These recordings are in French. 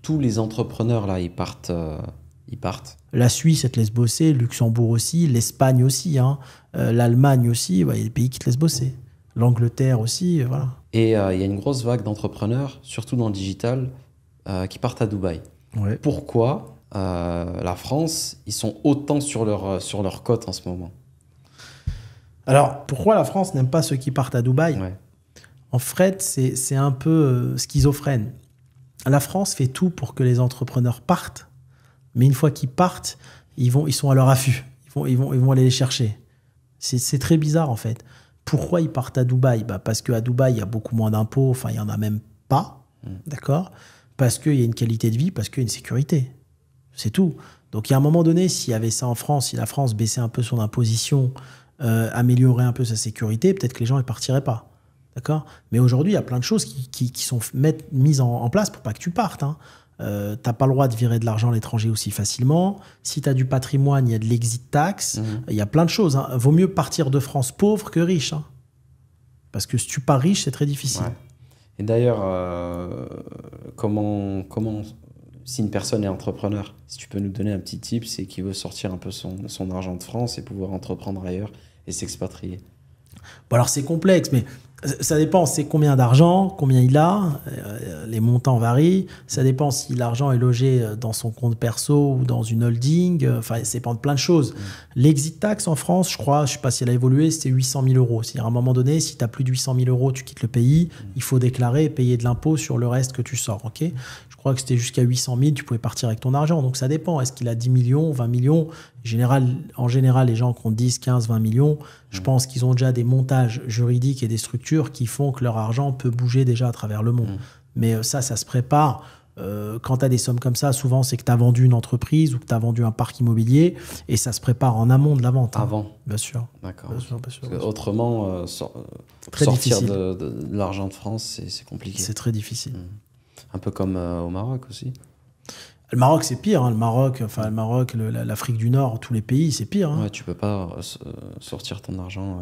tous les entrepreneurs, là, ils partent. Ils partent. La Suisse, elle te laisse bosser, le Luxembourg aussi, l'Espagne aussi, hein, l'Allemagne aussi, ouais, il y a des pays qui te laissent bosser. L'Angleterre aussi, voilà. Et il y a une grosse vague d'entrepreneurs, surtout dans le digital, qui partent à Dubaï. Ouais. Pourquoi la France, ils sont autant sur leur cote en ce moment? Alors, pourquoi la France n'aime pas ceux qui partent à Dubaï? Ouais. En fait, c'est un peu schizophrène. La France fait tout pour que les entrepreneurs partent, mais une fois qu'ils partent, ils sont à leur affût. Ils vont aller les chercher. C'est très bizarre, en fait. Pourquoi ils partent à Dubaï? Parce qu'à Dubaï, il y a beaucoup moins d'impôts. Enfin, il n'y en a même pas. D'accord? Parce qu'il y a une qualité de vie, parce qu'il y a une sécurité. C'est tout. Donc, il y a un moment donné, s'il y avait ça en France, si la France baissait un peu son imposition, améliorait un peu sa sécurité, peut-être que les gens ne partiraient pas. D'accord? Mais aujourd'hui, il y a plein de choses qui sont mises en place pour pas que tu partes. Hein. T'as pas le droit de virer de l'argent à l'étranger aussi facilement. Si tu as du patrimoine, il y a de l'exit tax. Il y a plein de choses. Hein. Vaut mieux partir de France pauvre que riche. Hein. Parce que si tu pars riche, c'est très difficile. Ouais. Et d'ailleurs, comment, si une personne est entrepreneur, si tu peux nous donner un petit tip, c'est qu'il veut sortir un peu son argent de France et pouvoir entreprendre ailleurs et s'expatrier. Bon, alors c'est complexe, mais ça dépend, c'est combien d'argent, combien il a, les montants varient, ça dépend si l'argent est logé dans son compte perso ou dans une holding, enfin ça dépend de plein de choses. L'exit tax en France, je crois, je ne sais pas si elle a évolué, c'était 800 000 euros. C'est-à-dire à un moment donné, si tu as plus de 800 000 euros, tu quittes le pays, il faut déclarer et payer de l'impôt sur le reste que tu sors. Okay, je crois que c'était jusqu'à 800 000, tu pouvais partir avec ton argent, donc ça dépend. Est-ce qu'il a 10 millions, 20 millions? En général, les gens qui ont 10, 15, 20 millions, je pense qu'ils ont déjà des montages juridiques et des structures qui font que leur argent peut bouger déjà à travers le monde. Mais ça se prépare. Quand tu as des sommes comme ça, souvent, c'est que tu as vendu une entreprise ou que tu as vendu un parc immobilier et ça se prépare en amont de la vente. Hein. Avant? Bien sûr. D'accord. Bien sûr, bien sûr, bien sûr. Autrement, Très sortir difficile. de l'argent de France, c'est compliqué. C'est très difficile. Un peu comme au Maroc aussi. Le Maroc, c'est pire. Hein. Le Maroc, l'Afrique du Nord, tous les pays, c'est pire. Hein. Ouais, tu peux pas sortir ton argent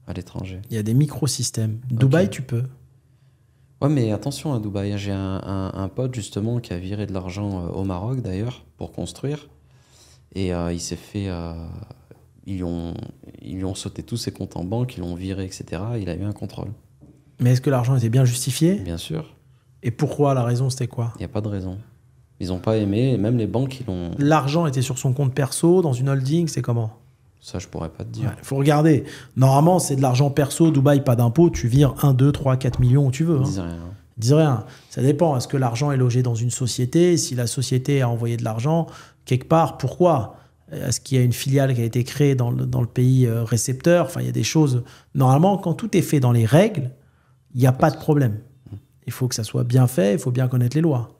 à l'étranger. Il y a des microsystèmes. Dubaï, tu peux. Ouais, mais attention à Dubaï. J'ai un pote justement qui a viré de l'argent au Maroc d'ailleurs pour construire. Et il s'est fait... ils lui ont sauté tous ses comptes en banque, ils l'ont viré, etc. Il a eu un contrôle. Mais est-ce que l'argent était bien justifié? Bien sûr. Et pourquoi? La raison, c'était quoi? Il n'y a pas de raison. Ils n'ont pas aimé, et même les banques, ils l'ont... L'argent était sur son compte perso, dans une holding, c'est comment? Ça, je pourrais pas te dire. Il faut regarder. Normalement, c'est de l'argent perso, Dubaï, pas d'impôt, tu vires 1, 2, 3, 4 millions où tu veux. Ils Hein. disent rien. Ils disent rien. Ça dépend. Est-ce que l'argent est logé dans une société? Si la société a envoyé de l'argent, quelque part, pourquoi? Est-ce qu'il y a une filiale qui a été créée dans le pays récepteur? Enfin, il y a des choses... Normalement, quand tout est fait dans les règles, il n'y a pas de problème. Il faut que ça soit bien fait, il faut bien connaître les lois.